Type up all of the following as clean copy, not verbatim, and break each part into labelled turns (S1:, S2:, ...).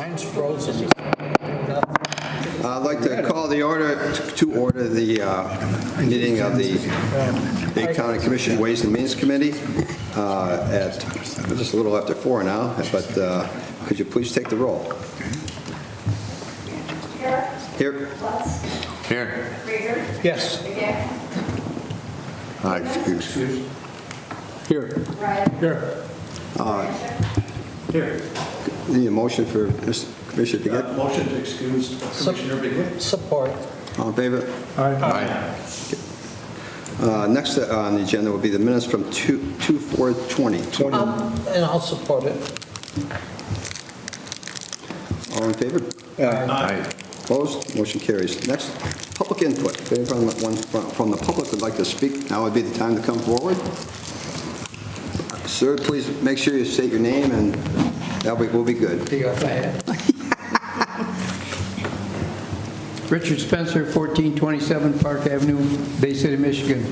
S1: Mine's frozen.
S2: I'd like to call the meeting of the Bay County Commission Ways and Means Committee at just a little after 4 now, but could you please take the roll? Here.
S3: Lutz.
S4: Here.
S3: Rieger.
S1: Yes.
S3: McGinn.
S4: Excuse.
S1: Here.
S3: Ryan.
S1: Here. Here.
S2: Need a motion for Mr. Commissioner Pickett?
S5: Motion to excuse Commissioner Bigley.
S1: Support.
S2: All in favor?
S4: Aye.
S2: Next on the agenda will be the minutes from 2/4/20.
S1: And I'll support it.
S2: All in favor?
S4: Aye.
S2: Opposed? Motion carries. Next, public input. If anyone from the public would like to speak, now would be the time to come forward. Sir, please make sure you state your name, and we'll be good.
S6: Richard Spencer, 1427 Park Avenue, Bay City, Michigan.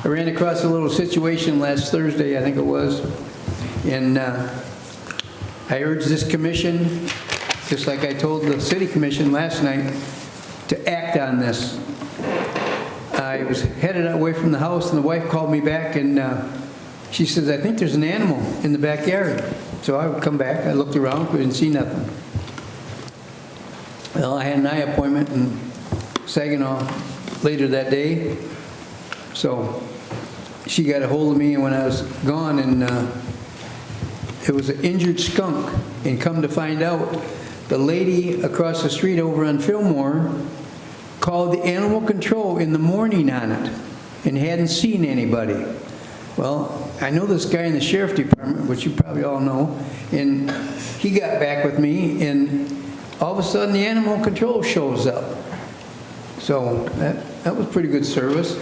S6: I ran across a little situation last Thursday, I think it was, and I urged this commission, just like I told the city commission last night, to act on this. I was headed away from the house, and the wife called me back, and she says, I think there's an animal in the backyard. So I would come back, I looked around, couldn't see nothing. Well, I had an eye appointment in Saginaw later that day, so she got a hold of me when I was gone, and it was an injured skunk. And come to find out, the lady across the street over on Fillmore called the animal control in the morning on it and hadn't seen anybody. Well, I know this guy in the sheriff department, which you probably all know, and he got back with me, and all of a sudden the animal control shows up. So that was pretty good service.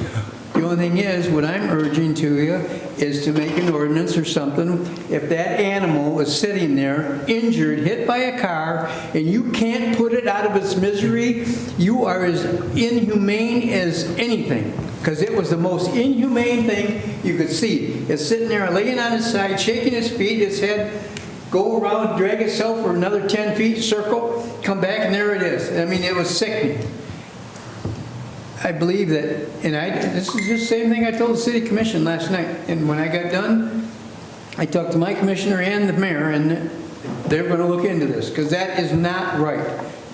S6: The only thing is, what I'm urging to you is to make an ordinance or something. If that animal is sitting there, injured, hit by a car, and you can't put it out of its misery, you are as inhumane as anything. Because it was the most inhumane thing you could see. It's sitting there laying on its side, shaking its feet, its head, go around, drag itself for another 10 feet, circle, come back, and there it is. I mean, it was sickening. I believe that, and this is just the same thing I told the city commission last night. And when I got done, I talked to my commissioner and the mayor, and they're going to look into this, because that is not right.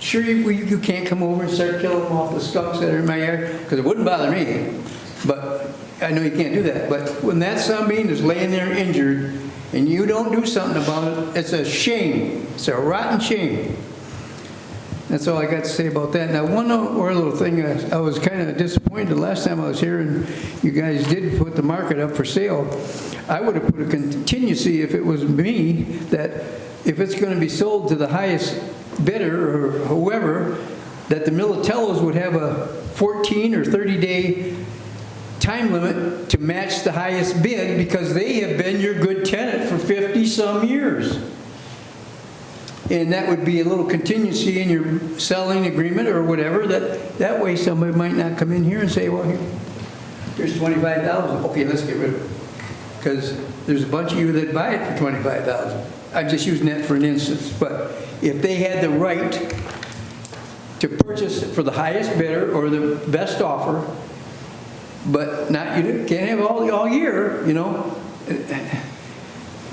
S6: Sure, you can't come over and start killing them off the skunks that are in my yard, because it wouldn't bother me. But I know you can't do that. But when that sunbeam is laying there injured, and you don't do something about it, it's a shame. It's a rotten shame. That's all I got to say about that. Now, one more little thing, I was kind of disappointed the last time I was here, and you guys did put the market up for sale. I would have put a contingency if it was me, that if it's going to be sold to the highest bidder or whoever, that the Militellos would have a 14 or 30-day time limit to match the highest bid, because they have been your good tenant for 50-some years. And that would be a little contingency in your selling agreement or whatever, that way somebody might not come in here and say, well, here's $25,000. Okay, let's get rid of it. Because there's a bunch of you that buy it for $25,000. I'm just using that for an instance. But if they had the right to purchase it for the highest bidder or the best offer, but you can't have all year, you know.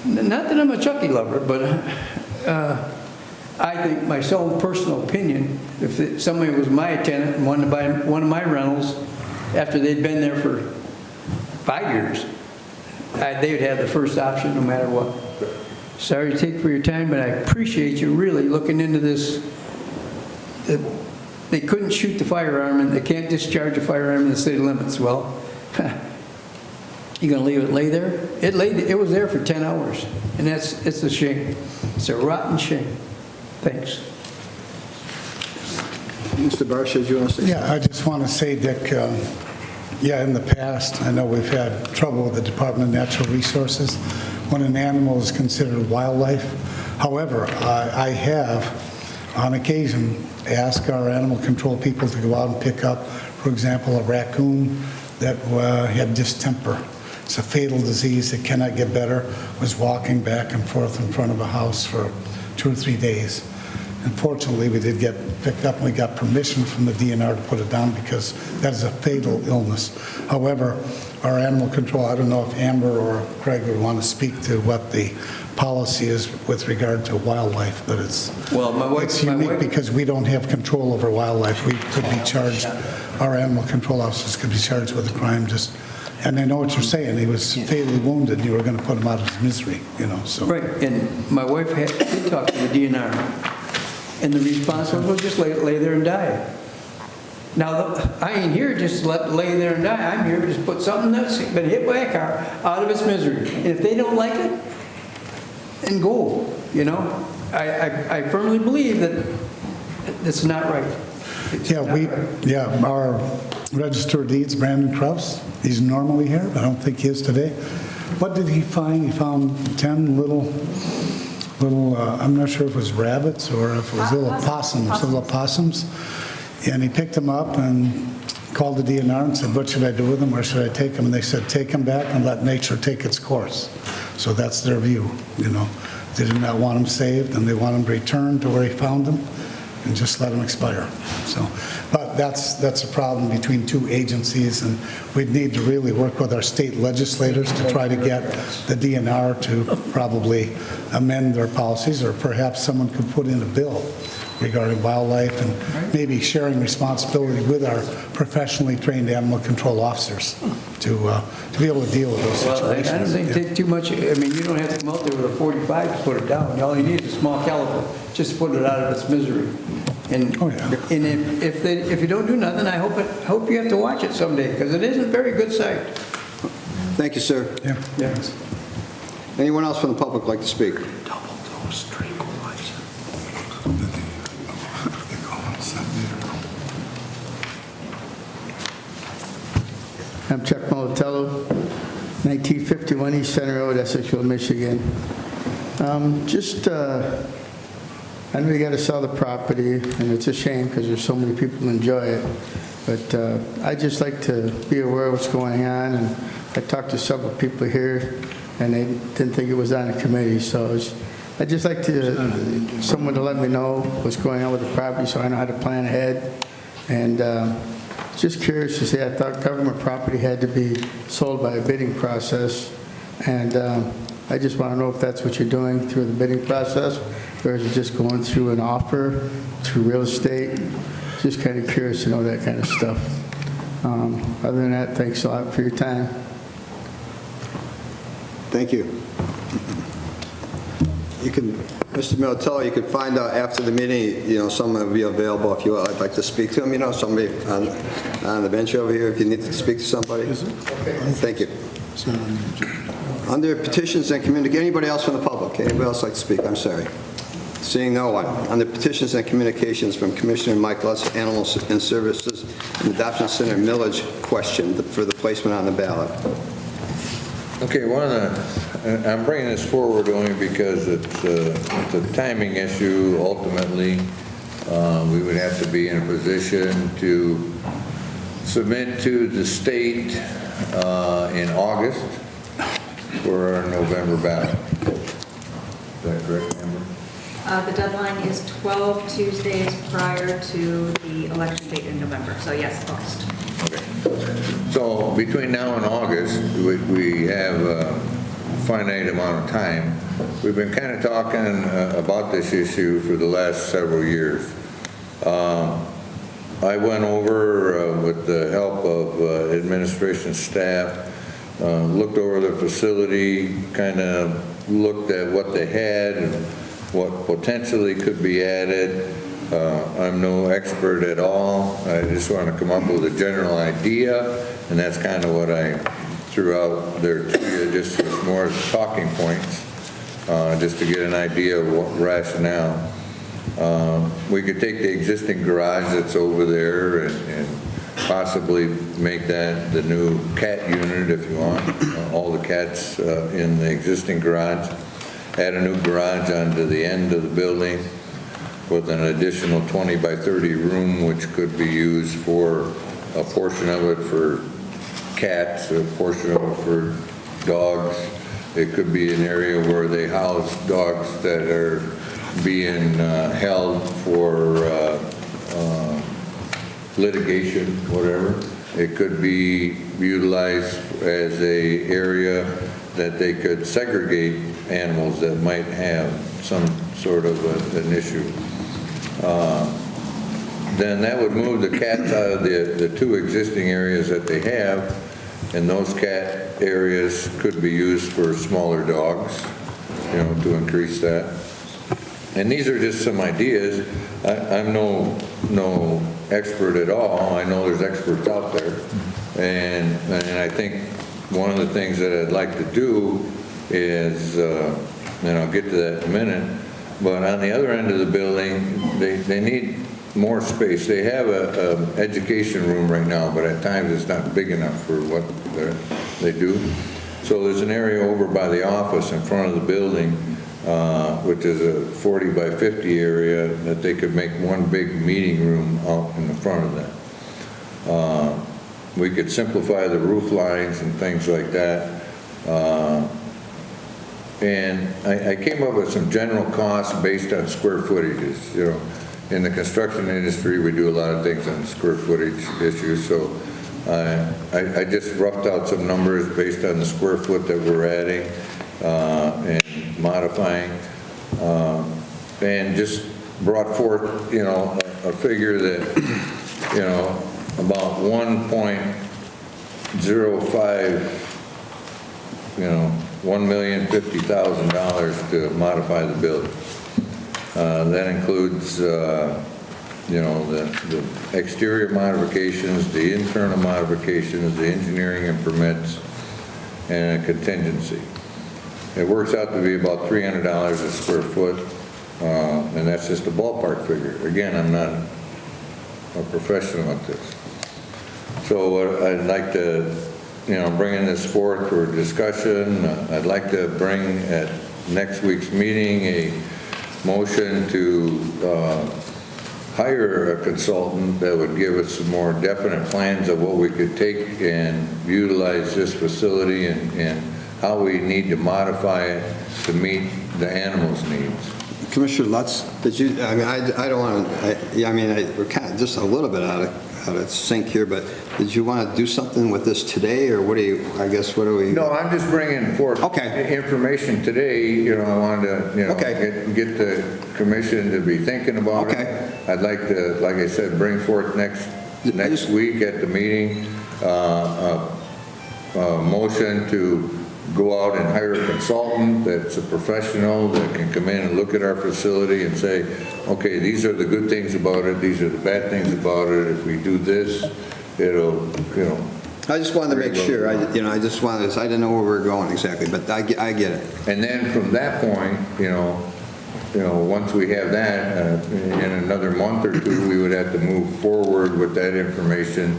S6: Not that I'm a Chucky lover, but I think, my own personal opinion, if somebody was my tenant and wanted to buy one of my rentals after they'd been there for 5 years, they would have the first option no matter what. Sorry to take for your time, but I appreciate you really looking into this. They couldn't shoot the firearm, and they can't discharge a firearm in the city limits. Well, you going to leave it lay there? It was there for 10 hours, and it's a shame. It's a rotten shame. Thanks.
S2: Mr. Barsha, do you want to say?
S7: Yeah, I just want to say, Dick, in the past, I know we've had trouble with the Department of Natural Resources when an animal is considered wildlife. However, I have, on occasion, asked our animal control people to go out and pick up, for example, a raccoon that had distemper. It's a fatal disease that cannot get better, was walking back and forth in front of a house for 2 or 3 days. Unfortunately, we did get picked up, and we got permission from the DNR to put it down because that is a fatal illness. However, our animal control, I don't know if Amber or Craig would want to speak to what the policy is with regard to wildlife, but it's unique because we don't have control over wildlife. We could be charged, our animal control officers could be charged with a crime just, and I know what you're saying, he was fatally wounded, you were going to put him out of his misery, so.
S6: Right, and my wife did talk to the DNR, and the response was, well, just lay there and die. Now, I ain't here just to lay there and die. I'm here to just put something that's been hit by a car out of its misery. And if they don't like it, then go, I firmly believe that it's not right. It's not right.
S7: Our Register of Deeds, Brandon Krause, he's normally here, but I don't think he is today. What did he find? He found 10 little, I'm not sure if it was rabbits or if it was little opossums. And he picked them up and called the DNR and said, what should I do with them? Where should I take them? And they said, take them back and let nature take its course. So that's their view, They did not want them saved, and they want them returned to where he found them and just let them expire. But that's a problem between two agencies, and we'd need to really work with our state legislators to try to get the DNR to probably amend their policies, or perhaps someone could put in a bill regarding wildlife and maybe sharing responsibility with our professionally trained animal control officers to be able to deal with those situations.
S6: Well, I don't think it takes too much. You don't have to come out there with a 45 to put it down. All you need is a small caliber, just to put it out of its misery. And and if you don't do nothing, I hope you have to watch it someday, because it isn't a very good sight.
S2: Thank you, sir.
S6: Yeah.
S2: Anyone else from the public like to speak?
S3: I'm Chuck Molitello, 1951 East Center Road, Essexville, Michigan. I know you got to sell the property, and it's a shame because there's so many people who enjoy it. But I'd just like to be aware of what's going on. And I talked to several people here, and they didn't think it was on the committee. So I'd just like someone to let me know what's going on with the property so I know how to plan ahead. And just curious to say, I thought government property had to be sold by a bidding process. And I just want to know if that's what you're doing through the bidding process, or is it just going through an offer, through real estate? Just kind of curious to know that kind of stuff. Other than that, thanks a lot for your time.
S2: Thank you. You can, Mr. Militello, you could find out after the meeting, someone will be available if you would like to speak to him, somebody on the bench over here if you need to speak to somebody. Thank you. Under petitions and communications, anybody else from the public? Anybody else like to speak? I'm sorry. Seeing no one. Under petitions and communications from Commissioner Mike Lutz, Animal and Services and Adoption Center Millage question for the placement on the ballot.
S4: Okay, I'm bringing this forward only because it's a timing issue. Ultimately, we would have to be in a position to submit to the state in August for our November ballot. Is that correct, Amber?
S8: The deadline is 12 Tuesdays prior to the election date in November. So yes, August.
S4: Okay. So between now and August, we have a finite amount of time. We've been kind of talking about this issue for the last several years. I went over with the help of administration staff, looked over the facility, kind of looked at what they had and what potentially could be added. I'm no expert at all. I just want to come up with a general idea, and that's kind of what I threw out there to you, just as more as talking points, just to get an idea of what rationale. We could take the existing garage that's over there and possibly make that the new cat unit if you want, all the cats in the existing garage, add a new garage onto the end of the building with an additional 20 by 30 room, which could be used for a portion of it for cats, a portion of it for dogs. It could be an area where they house dogs that are being held for litigation, whatever. It could be utilized as a area that they could segregate animals that might have some sort of an issue. Then that would move the cats out of the two existing areas that they have, and those cat areas could be used for smaller dogs, you know, to increase that. And these are just some ideas. I'm no expert at all. I know there's experts out there. And I think one of the things that I'd like to do is, and I'll get to that in a minute, but on the other end of the building, they need more space. They have a education room right now, but at times it's not big enough for what they do. So there's an area over by the office in front of the building, which is a 40 by 50 area that they could make one big meeting room out in the front of that. We could simplify the roof lines and things like that. And I came up with some general costs based on square footages. You know, in the construction industry, we do a lot of things on square footage issues. So I just roughed out some numbers based on the square foot that we're adding and modifying, and just brought forth, you know, a figure that, you know, about 1.05, you know, $1,050,000 to modify the building. That includes, you know, the exterior modifications, the internal modifications, the engineering and permits, and a contingency. It works out to be about $300 a square foot, and that's just a ballpark figure. Again, I'm not a professional at this. So I'd like to, you know, bringing this forth for discussion. I'd like to bring at next week's meeting a motion to hire a consultant that would give us some more definite plans of what we could take and utilize this facility and how we need to modify it to meet the animals' needs.
S2: Commissioner Lutz, did you, I mean, I don't want to, I mean, we're kind of just a little bit out of sync here, but did you want to do something with this today, or what do you, I guess, what do we?
S4: No, I'm just bringing forth information today. You know, I wanted to, you know, get the commission to be thinking about it. I'd like to, like I said, bring forth next week at the meeting, a motion to go out and hire a consultant that's a professional that can come in and look at our facility and say, okay, these are the good things about it, these are the bad things about it. If we do this, it'll, you know.
S2: I just wanted to make sure. I just wanted to, I didn't know where we were going exactly, but I get it.
S4: And then from that point, you know, once we have that, in another month or two, we would have to move forward with that information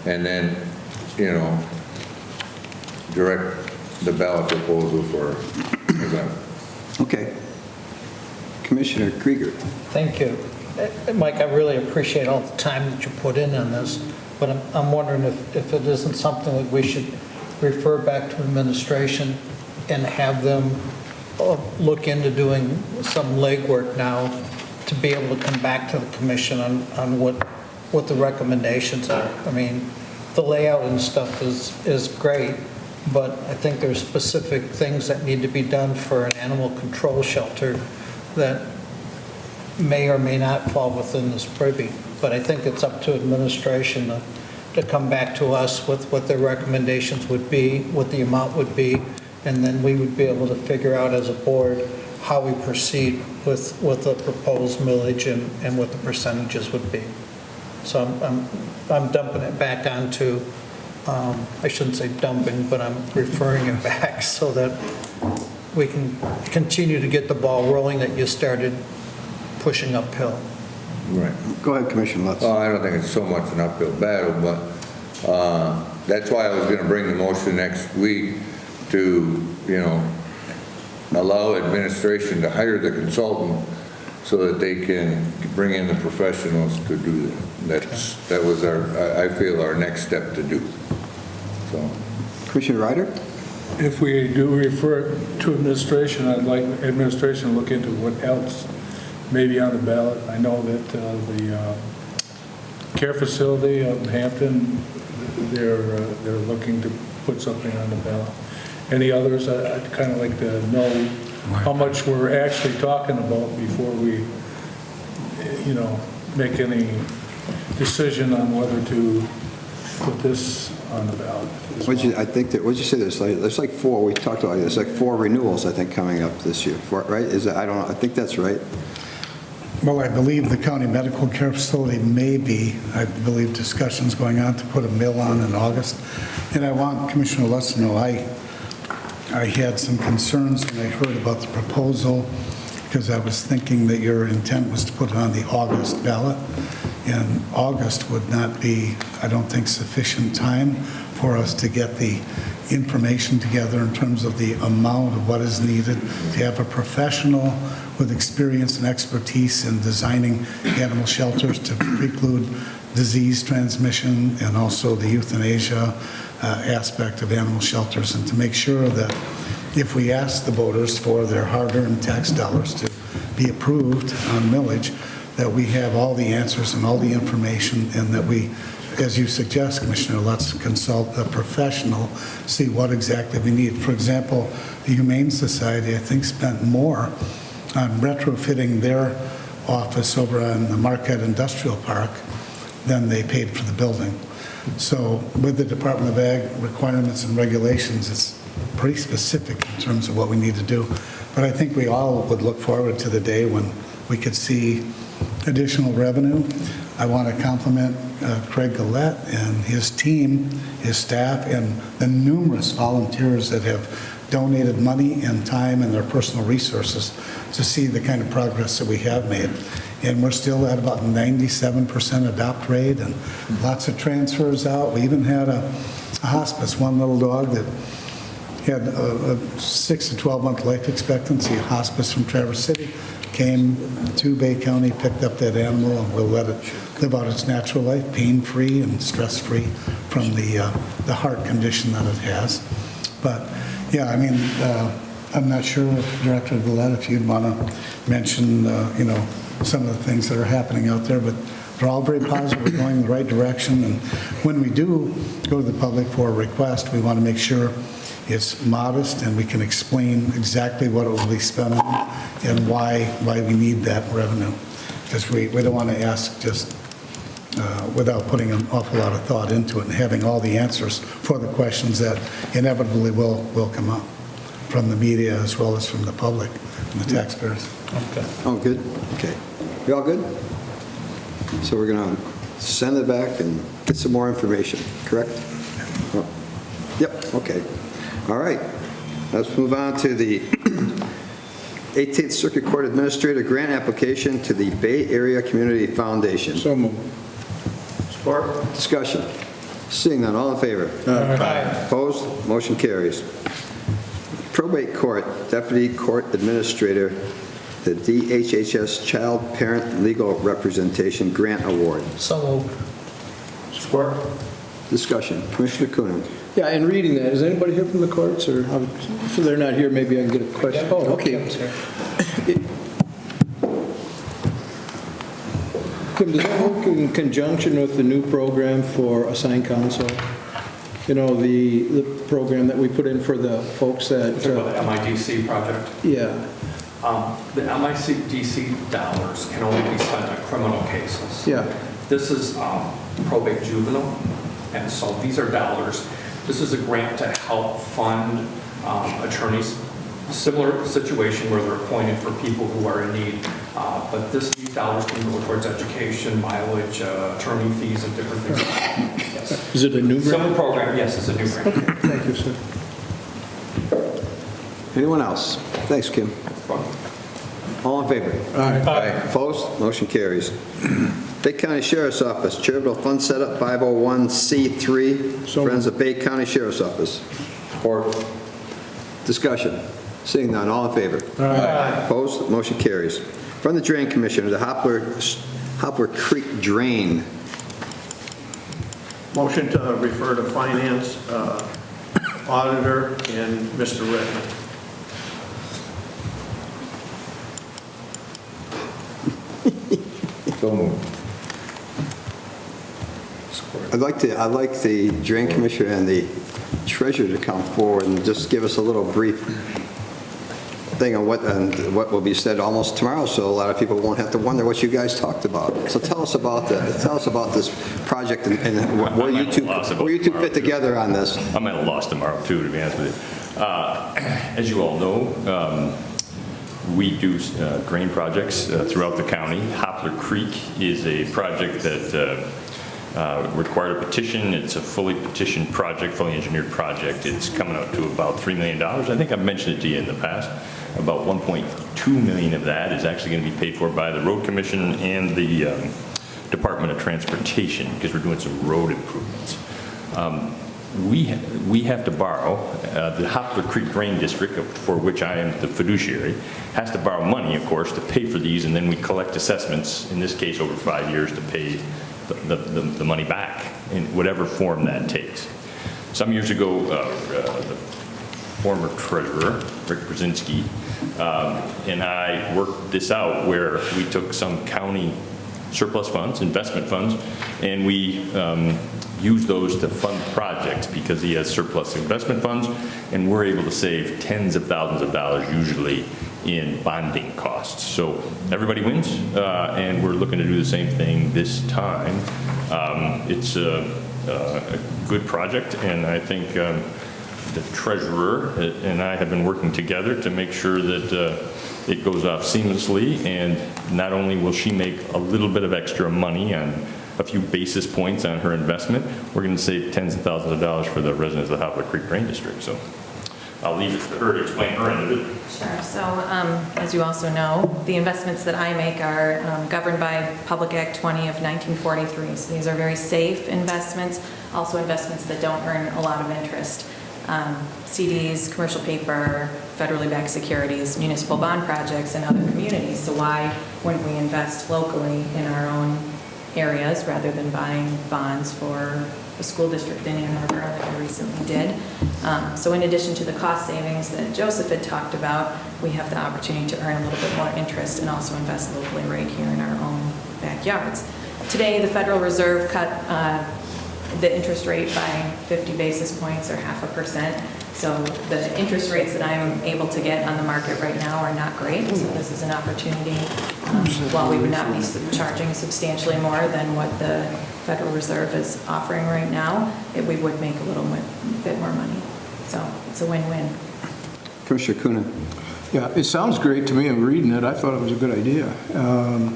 S4: and then, you know, direct the ballot proposal for example.
S2: Okay. Commissioner Krieger.
S1: Thank you. Mike, I really appreciate all the time that you put in on this, but I'm wondering if it isn't something that we should refer back to administration and have them look into doing some legwork now to be able to come back to the commission on what the recommendations are. I mean, the layout and stuff is great, but I think there's specific things that need to be done for an animal control shelter that may or may not fall within this privy. But I think it's up to administration to come back to us with what their recommendations would be, what the amount would be, and then we would be able to figure out as a board how we proceed with the proposed millage and what the percentages would be. So I'm dumping it back onto, I shouldn't say dumping, but I'm referring it back so that we can continue to get the ball rolling that you started pushing uphill.
S4: Right.
S2: Go ahead, Commissioner Lutz.
S4: Oh, I don't think it's so much an uphill battle, but that's why I was going to bring the motion next week to, you know, allow administration to hire the consultant so that they can bring in the professionals to do that. That was I feel our next step to do. So,
S2: Commissioner Ryder?
S9: If we do refer it to administration, I'd like administration to look into what else maybe on the ballot. I know that the care facility of Hampton, they're looking to put something on the ballot. Any others? I'd kind of like to know how much we're actually talking about before we, make any decision on whether to put this on the ballot.
S2: What'd you say there's like 4, we talked about, there's like 4 renewals, I think, coming up this year, right? I don't know, I think that's right.
S7: Well, I believe the county medical care facility may be, I believe, discussions going on to put a mill on in August. And I want Commissioner Lutz to know, I had some concerns when I heard about the proposal, because I was thinking that your intent was to put it on the August ballot. And August would not be, I don't think, sufficient time for us to get the information together in terms of the amount of what is needed to have a professional with experience and expertise in designing animal shelters to preclude disease transmission and also the euthanasia aspect of animal shelters, and to make sure that if we ask the voters for their hard-earned tax dollars to be approved on millage, that we have all the answers and all the information, and that we, as you suggest, Commissioner, let's consult a professional, see what exactly we need. For example, the Humane Society, I think, spent more on retrofitting their office over on the Marquette Industrial Park than they paid for the building. So with the Department of Ag requirements and regulations, it's pretty specific in terms of what we need to do. But I think we all would look forward to the day when we could see additional revenue. I want to compliment Craig Gillette and his team, his staff, and the numerous volunteers that have donated money and time and their personal resources to see the kind of progress that we have made. And we're still at about 97% adopt rate and lots of transfers out. We even had a hospice, one little dog that had a 6 to 12 month life expectancy, a hospice from Traverse City, came to Bay County, picked up that animal, and we'll let it live out its natural life, pain-free and stress-free from the heart condition that it has. But yeah, I mean, I'm not sure, Director Gillette, if you'd want to mention, some of the things that are happening out there, but they're all very positive. We're going in the right direction. And when we do go to the public for a request, we want to make sure it's modest and we can explain exactly what it will be spent on and why we need that revenue. Because we don't want to ask just without putting an awful lot of thought into it and having all the answers for the questions that inevitably will come up from the media as well as from the public and the taxpayers.
S1: Okay.
S2: Oh, good? Okay. You all good? So we're going to send it back and get some more information, correct? Oh, yep, okay. All right. Let's move on to the 18th Circuit Court Administrator grant application to the Bay Area Community Foundation.
S6: So moved.
S2: Support. Discussion. Seeing none, all in favor?
S1: Aye.
S2: Opposed? Motion carries. Probate Court Deputy Court Administrator, the DHHS Child Parent Legal Representation Grant Award.
S1: So moved.
S5: Support.
S2: Discussion. Commissioner Coonan.
S6: Yeah, in reading that, is anybody here from the courts, or if they're not here, maybe I can get a question? Oh, okay. Kim, does that work in conjunction with the new program for assigned counsel? You know, the program that we put in for the folks that...
S5: Talking about the MIDC project.
S6: Yeah.
S5: The MIDC dollars can only be spent on criminal cases.
S6: Yeah.
S5: This is probate juvenile, and so these are dollars. This is a grant to help fund attorneys. Similar situation where they're appointed for people who are in need, but these dollars can go towards education, mileage, attorney fees, and different things. Yes.
S6: Is it a new grant?
S5: Similar program, yes, it's a new grant.
S6: Okay, thank you, sir.
S2: Anyone else? Thanks, Kim. All in favor?
S1: Aye.
S2: Opposed? Motion carries. Bay County Sheriff's Office, Charitable Fund Setup 501c3, Friends of Bay County Sheriff's Office. Support. Discussion. Seeing none, all in favor?
S1: Aye.
S2: Opposed? Motion carries. From the Drain Commissioner, the Hoppler Creek Drain.
S10: Motion to refer to Finance, Auditor, and Mr. Redmond.
S4: So moved.
S2: I'd like the drain commissioner and the treasurer to come forward and just give us a little brief thing on what will be said almost tomorrow, so a lot of people won't have to wonder what you guys talked about. So tell us about this project and where you two fit together on this.
S11: I'm at a loss tomorrow, too, to be honest with you. As you all know, we do drain projects throughout the county. Hoppler Creek is a project that required a petition. It's a fully petitioned project, fully engineered project. It's coming out to about $3 million. I think I've mentioned it to you in the past. About 1.2 million of that is actually going to be paid for by the Road Commission and the Department of Transportation, because we're doing some road improvements. We have to borrow, the Hoppler Creek Drain District, for which I am the fiduciary, has to borrow money, of course, to pay for these, and then we collect assessments, in this case over 5 years, to pay the money back in whatever form that takes. Some years ago, the former treasurer, Rick Brzezinski, and I worked this out where we took some county surplus funds, investment funds, and we used those to fund projects because he has surplus investment funds, and we're able to save tens of thousands of dollars usually in bonding costs. So everybody wins, and we're looking to do the same thing this time. It's a good project, and I think the treasurer and I have been working together to make sure that it goes off seamlessly, and not only will she make a little bit of extra money on a few basis points on her investment, we're going to save tens of thousands of dollars for the residents of the Hoppler Creek Drain District. So I'll leave it to her to explain her end of it.
S12: Sure. So as you also know, the investments that I make are governed by Public Act 20 of 1943. So these are very safe investments, also investments that don't earn a lot of interest. CDs, commercial paper, federally backed securities, municipal bond projects, and other communities. So why wouldn't we invest locally in our own areas rather than buying bonds for a school district in Ann Arbor like I recently did? So in addition to the cost savings that Joseph had talked about, we have the opportunity to earn a little bit more interest and also invest locally right here in our own backyards. Today, the Federal Reserve cut the interest rate by 50 basis points or 0.5%. So the interest rates that I'm able to get on the market right now are not great. So this is an opportunity, while we would not be charging substantially more than what the Federal Reserve is offering right now, we would make a little bit more money. So it's a win-win.
S2: Commissioner Coonan.
S13: Yeah, it sounds great to me. I'm reading it. I thought it was a good idea.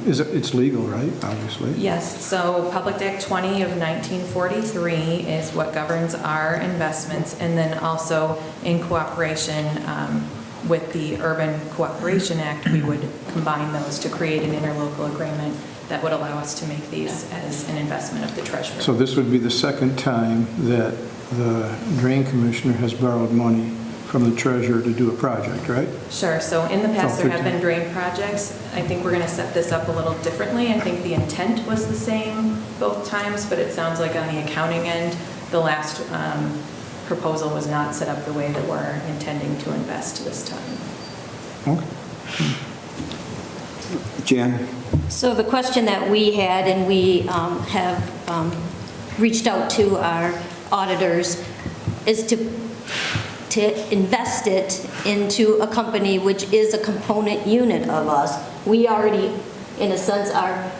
S13: It's legal, right? Obviously.
S12: Yes. So Public Act 20 of 1943 is what governs our investments, and then also in cooperation with the Urban Cooperation Act, we would combine those to create an interlocal agreement that would allow us to make these as an investment of the treasurer.
S13: So this would be the second time that the Drain Commissioner has borrowed money from the treasurer to do a project, right?
S12: Sure. So in the past, there have been drain projects. I think we're going to set this up a little differently. I think the intent was the same both times, but it sounds like on the accounting end, the last proposal was not set up the way that we're intending to invest this time.
S13: Okay.
S2: Jan?
S14: So the question that we had, and we have reached out to our auditors, is to invest it into a company which is a component unit of us. We already, in a sense, are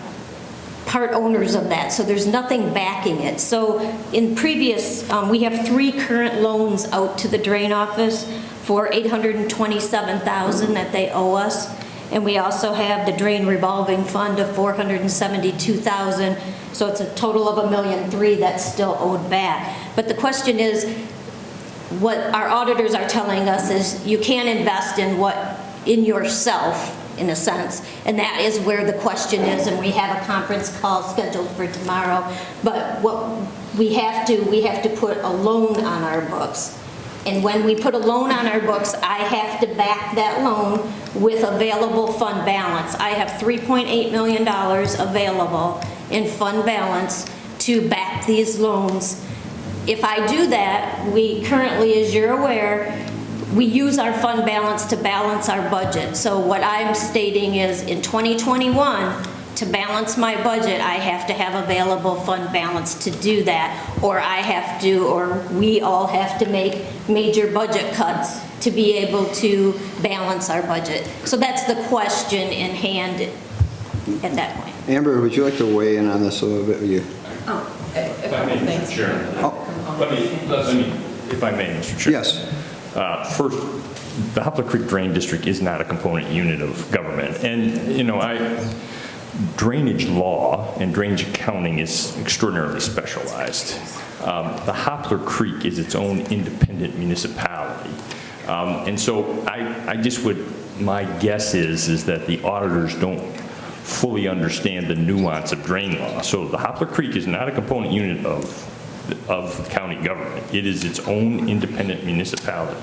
S14: part owners of that, so there's nothing backing it. So in previous, we have 3 current loans out to the drain office for $827,000 that they owe us. And we also have the drain revolving fund of $472,000. So it's a total of $1.3 million that's still owed back. But the question is, what our auditors are telling us is you can't invest in yourself, in a sense, and that is where the question is, and we have a conference call scheduled for tomorrow. But what we have to put a loan on our books. And when we put a loan on our books, I have to back that loan with available fund balance. I have $3.8 million available in fund balance to back these loans. If I do that, we currently, as you're aware, we use our fund balance to balance our budget. So what I'm stating is in 2021, to balance my budget, I have to have available fund balance to do that, or I have to, or we all have to make major budget cuts to be able to balance our budget. So that's the question in hand at that point.
S2: Amber, would you like to weigh in on this a little bit?
S11: If I may, Mr. Chairman. Let me, if I may, Mr. Chairman.
S2: Yes.
S11: First, the Hoppler Creek Drain District is not a component unit of government. And, drainage law and drainage accounting is extraordinarily specialized. The Hoppler Creek is its own independent municipality. And so I just would, my guess is that the auditors don't fully understand the nuance of drain law. So the Hoppler Creek is not a component unit of county government. It is its own independent municipality.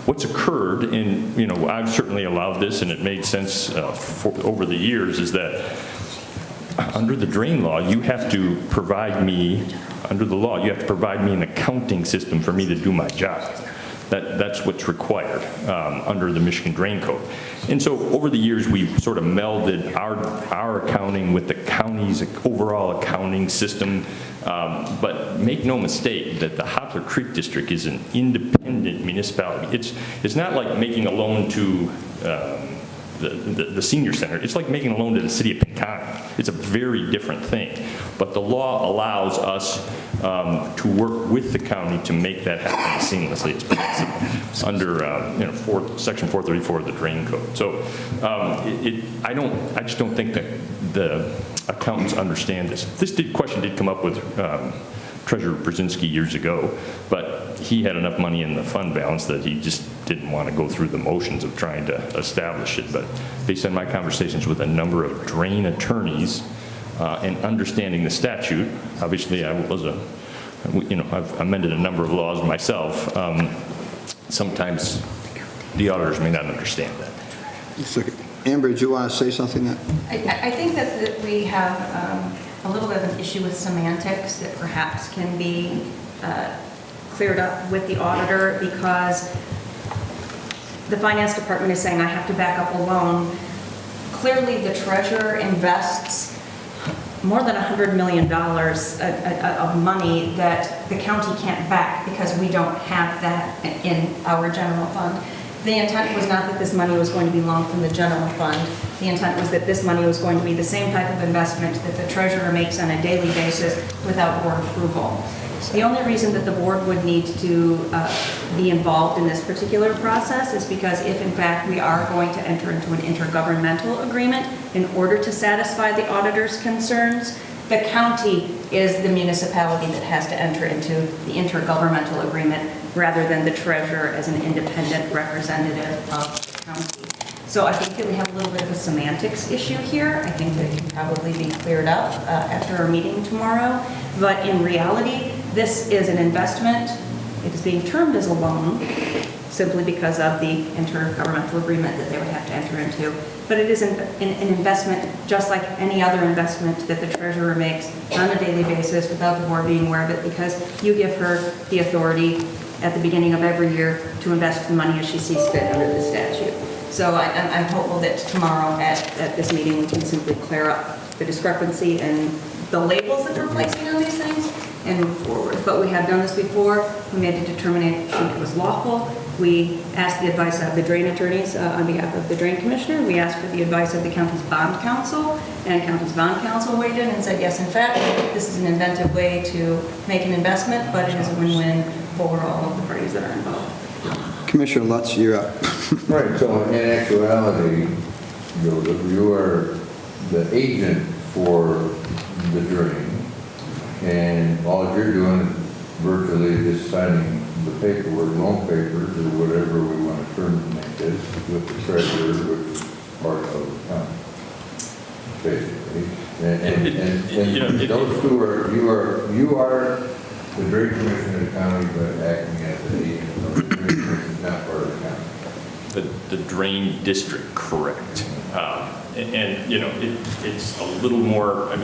S11: What's occurred, and I've certainly allowed this, and it made sense over the years, is that under the drain law, you have to provide me, under the law, you have to provide me an accounting system for me to do my job. That's what's required under the Michigan Drain Code. And so over the years, we've sort of melded our accounting with the county's overall accounting system. But make no mistake that the Hoppler Creek District is an independent municipality. It's not like making a loan to the senior center. It's like making a loan to the city of Canine. It's a very different thing. But the law allows us to work with the county to make that happen as seamlessly as possible under Section 434 of the Drain Code. So I just don't think that the accountants understand this. This question did come up with Treasurer Brzezinski years ago, but he had enough money in the fund balance that he just didn't want to go through the motions of trying to establish it. But based on my conversations with a number of drain attorneys and understanding the statute, obviously I was I've amended a number of laws myself. Sometimes the auditors may not understand that.
S2: Amber, do you want to say something?
S8: I think that we have a little bit of an issue with semantics that perhaps can be cleared up with the auditor, because the finance department is saying I have to back up a loan. Clearly, the treasurer invests more than $100 million of money that the county can't back because we don't have that in our general fund. The intent was not that this money was going to be loaned from the general fund. The intent was that this money was going to be the same type of investment that the treasurer makes on a daily basis without board approval. The only reason that the board would need to be involved in this particular process is because if in fact we are going to enter into an intergovernmental agreement in order to satisfy the auditor's concerns, the county is the municipality that has to enter into the intergovernmental agreement rather than the treasurer as an independent representative of the county. So I think that we have a little bit of a semantics issue here. I think that it can probably be cleared up after our meeting tomorrow. But in reality, this is an investment. It is being termed as a loan simply because of the intergovernmental agreement that they would have to enter into. But it is an investment just like any other investment that the treasurer makes on a daily basis without the board being aware of it, because you give her the authority at the beginning of every year to invest the money as she sees fit under the statute. So I'm hopeful that tomorrow at this meeting we can simply clear up the discrepancy and the labels that we're placing on these things and move forward. But we have done this before. We made a determination it was lawful. We asked the advice of the drain attorneys on behalf of the drain commissioner. We asked for the advice of the county's bond counsel, and county's bond counsel weighed in and said, yes, in fact, this is an inventive way to make an investment, but it is a win-win for all of the parties that are involved.
S2: Commissioner Lutz, you're up.
S4: Right, so in actuality, you are the agent for the drain, and all you're doing is virtually just signing the paperwork, loan papers, or whatever we want to terminate this, with the treasurer, which is part of the county, basically. And those two are, you are the drain commissioner of the county, but acting as an agent of the drain commission is not part of the county.
S11: The drain district, correct. And it's a little more,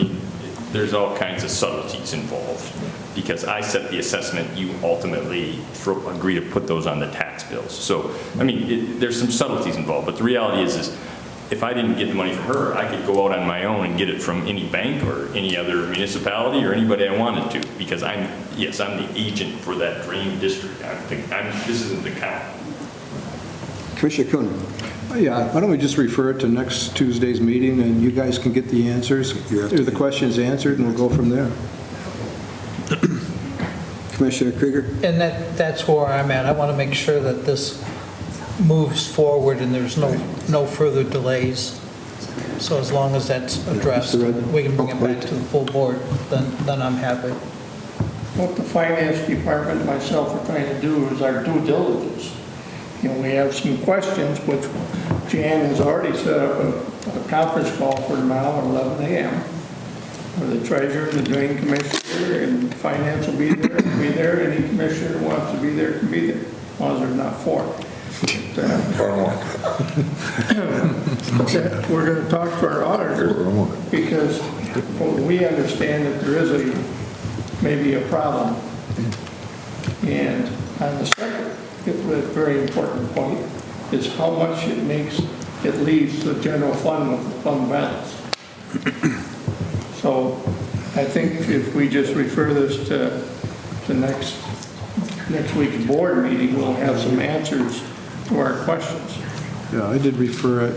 S11: there's all kinds of subtleties involved, because I set the assessment, you ultimately agree to put those on the tax bills. So, there's some subtleties involved, but the reality is if I didn't get the money from her, I could go out on my own and get it from any bank or any other municipality or anybody I wanted to, because I'm the agent for that drain district. This isn't the county.
S2: Commissioner Kuhn.
S13: Yeah, why don't we just refer it to next Tuesday's meeting, and you guys can get the answers, or the questions answered, and we'll go from there.
S2: Commissioner Krieger?
S1: And that's where I'm at. I want to make sure that this moves forward and there's no further delays. So as long as that's addressed, we can bring it back to the full board, then I'm happy.
S10: What the finance department and myself are trying to do is our due diligence. You know, we have some questions, which Jan has already set up a conference call for tomorrow at 11 a.m. where the treasurer, the drain commissioner, and finance will be there. Any commissioner who wants to be there can be there, as long as there's not four. We're going to talk to our auditor, because we understand that there is maybe a problem. And on the second, a very important point is how much it leaves the general fund with the fund balance. So I think if we just refer this to next week's board meeting, we'll have some answers to our questions.
S13: Yeah, I did refer it.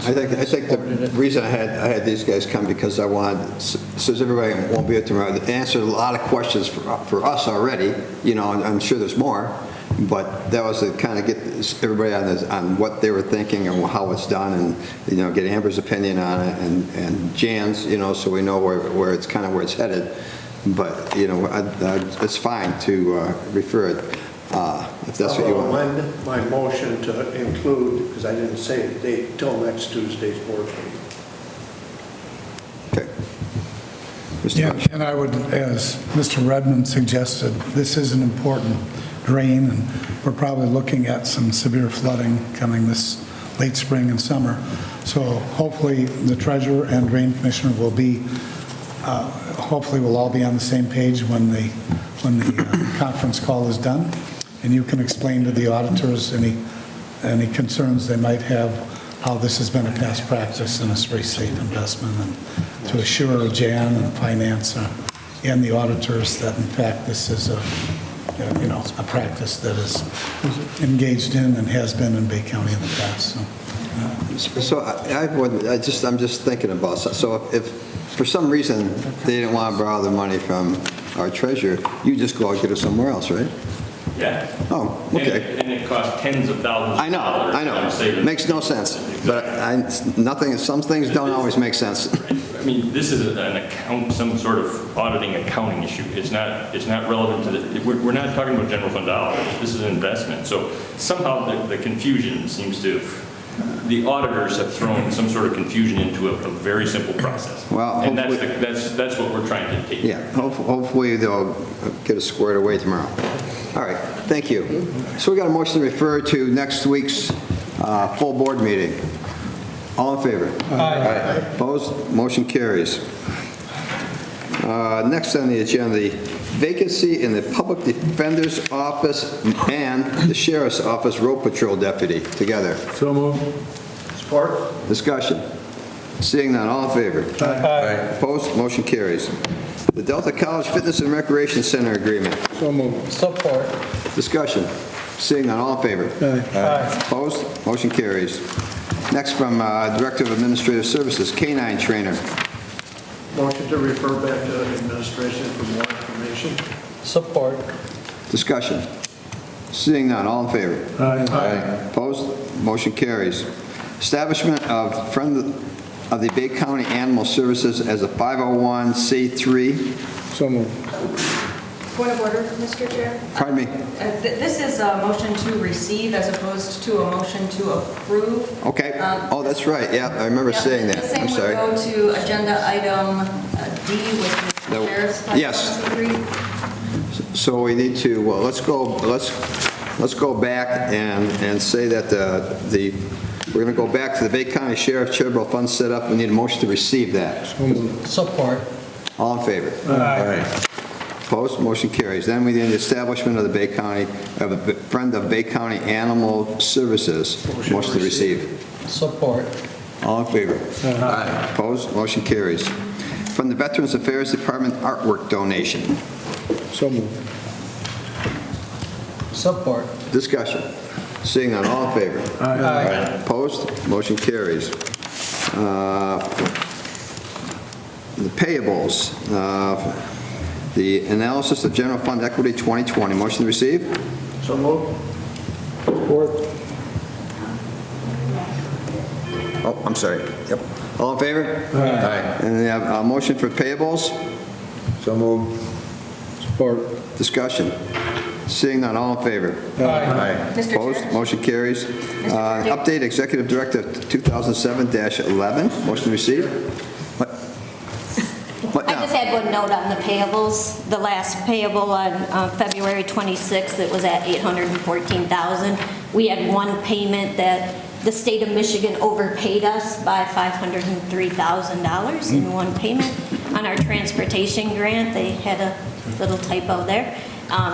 S2: I think the reason I had these guys come, because I wanted, since everybody won't be here tomorrow, to answer a lot of questions for us already, you know, and I'm sure there's more, but that was to kind of get everybody on what they were thinking and how it's done, and, you know, get Amber's opinion on it and Jan's, you know, so we know where it's kind of where it's headed. But, you know, it's fine to refer it. If that's what you want.
S10: I'll amend my motion to include, because I didn't say the date, till next Tuesday's board meeting.
S2: Okay.
S7: Yeah, and I would, as Mr. Redmond suggested, this is an important drain, and we're probably looking at some severe flooding coming this late spring and summer. So hopefully the treasurer and drain commissioner will be, hopefully we'll all be on the same page when the conference call is done. And you can explain to the auditors any concerns they might have, how this has been a past practice and it's a very safe investment, and to assure Jan and finance and the auditors that in fact this is a practice that is engaged in and has been in Bay County in the past.
S2: So I'm just thinking about, so if for some reason they didn't want to borrow the money from our treasurer, you just go out and get it somewhere else, right?
S11: Yeah.
S2: Oh, okay.
S11: And it costs tens of thousands of dollars.
S2: I know. Makes no sense. But some things don't always make sense.
S11: I mean, this is some sort of auditing accounting issue. It's not relevant to we're not talking about general fund dollars. This is an investment. So somehow the confusion seems to, the auditors have thrown some sort of confusion into a very simple process.
S2: Well,
S11: and that's what we're trying to take.
S2: Yeah, hopefully they'll get it squared away tomorrow. All right, thank you. So we got a motion to refer to next week's full board meeting. All in favor?
S1: Aye.
S2: Opposed? Motion carries. Next on the agenda, the vacancy in the Public Defender's Office and the Sheriff's Office Road Patrol Deputy together.
S13: So moved.
S10: Support?
S2: Discussion. Seeing none, all in favor?
S1: Aye.
S2: Opposed? Motion carries. The Delta College Fitness and Recreation Center Agreement.
S13: So moved.
S1: Support.
S2: Discussion. Seeing none, all in favor?
S1: Aye.
S2: Opposed? Motion carries. Next from Directive of Administrative Services, Canine Trainer.
S10: Motion to refer back to administration for more information.
S1: Support.
S2: Discussion. Seeing none, all in favor?
S13: Aye.
S2: Opposed? Motion carries. Establishment of Friend of the Bay County Animal Services as a 501c3.
S13: So moved.
S8: Point of order, Mr. Chair.
S2: Pardon me?
S8: This is a motion to receive as opposed to a motion to approve.
S2: Okay. Oh, that's right. Yeah, I remember saying that. I'm sorry.
S8: The same would go to agenda item D, which is the sheriff's.
S2: Yes. So we need to, well, let's go back and say that we're going to go back to the Bay County Sheriff Charitable Fund set up. We need a motion to receive that.
S1: Support.
S2: All in favor?
S1: Aye.
S2: Opposed? Motion carries. Then we need the establishment of the Bay County, of a Friend of Bay County Animal Services. Motion to receive.
S1: Support.
S2: All in favor? Aye. Opposed? Motion carries. From the Veterans Affairs Department, artwork donation.
S13: So moved.
S1: Support.
S2: Discussion. Seeing none, all in favor?
S1: Aye.
S2: Opposed? Motion carries. The payables. The analysis of general fund equity 2020. Motion to receive?
S10: So moved.
S13: Support.
S2: Oh, I'm sorry. Yep. All in favor? Aye. And we have a motion for payables? So moved.
S13: Support.
S2: Discussion. Seeing none, all in favor?
S1: Aye.
S8: Mr.
S2: Opposed?
S8: Chair?
S2: Motion carries. Update Executive Directive 2007-11. Motion to receive? What
S14: I
S2: now?
S14: just had one note on the payables. The last payable on February 26th, it was at $814,000. We had one payment that the state of Michigan overpaid us by $503,000 in one payment on our transportation grant. They had a little typo there.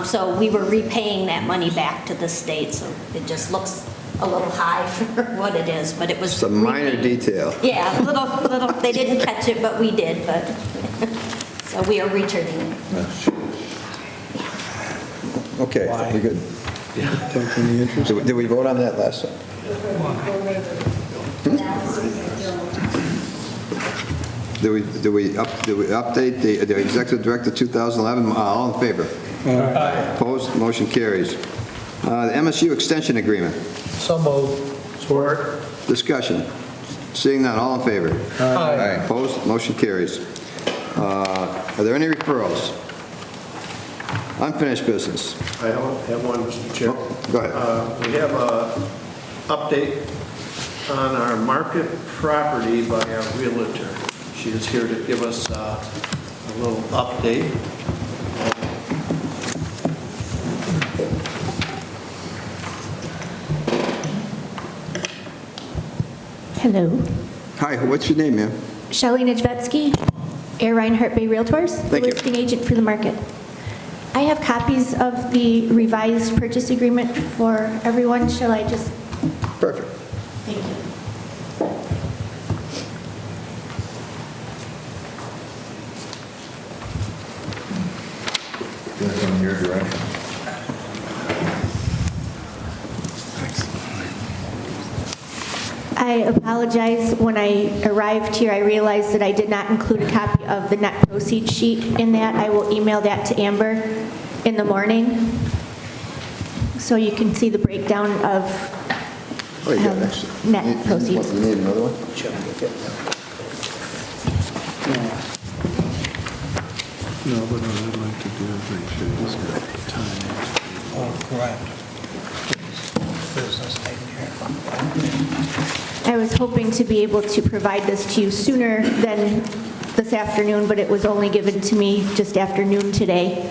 S14: So we were repaying that money back to the state, so it just looks a little high for what it is, but it was.
S2: It's a minor
S14: repaid.
S2: detail.
S14: Yeah, little, they didn't catch it, but we did, but, so we are returning it.
S2: Okay, we good. Did we vote on that last time? Did we update the Executive Directive 2011? All in favor?
S1: Aye.
S2: Opposed? Motion carries. The MSU Extension Agreement.
S1: So moved.
S10: Support.
S2: Discussion. Seeing none, all in favor?
S1: Aye.
S2: Opposed? Motion carries. Are there any referrals? Unfinished business.
S15: I have one, Mr. Chair.
S2: Go ahead.
S15: We have a update on our market property by our realtor. She is here to give us a little update.
S16: Hello.
S2: Hi, what's your name, ma'am?
S16: Shelley Najvetsky, Air Reinhardt Bay Realtors, the
S2: Thank you.
S16: listing agent for the market. I have copies of the revised purchase agreement for everyone. Shall I just?
S2: Perfect.
S16: Thank you.
S4: That's in your direction.
S16: I apologize. When I arrived here, I realized that I did not include a copy of the net proceeds sheet in that. I will email that to Amber in the morning, so you can see the breakdown of
S2: Oh, you got it, actually.
S16: net proceeds.
S2: You need another one?
S13: No, but what I'd like to do is make sure he's got time.
S1: Oh, correct. Business taken care of.
S16: I was hoping to be able to provide this to you sooner than this afternoon, but it was only given to me just afternoon today.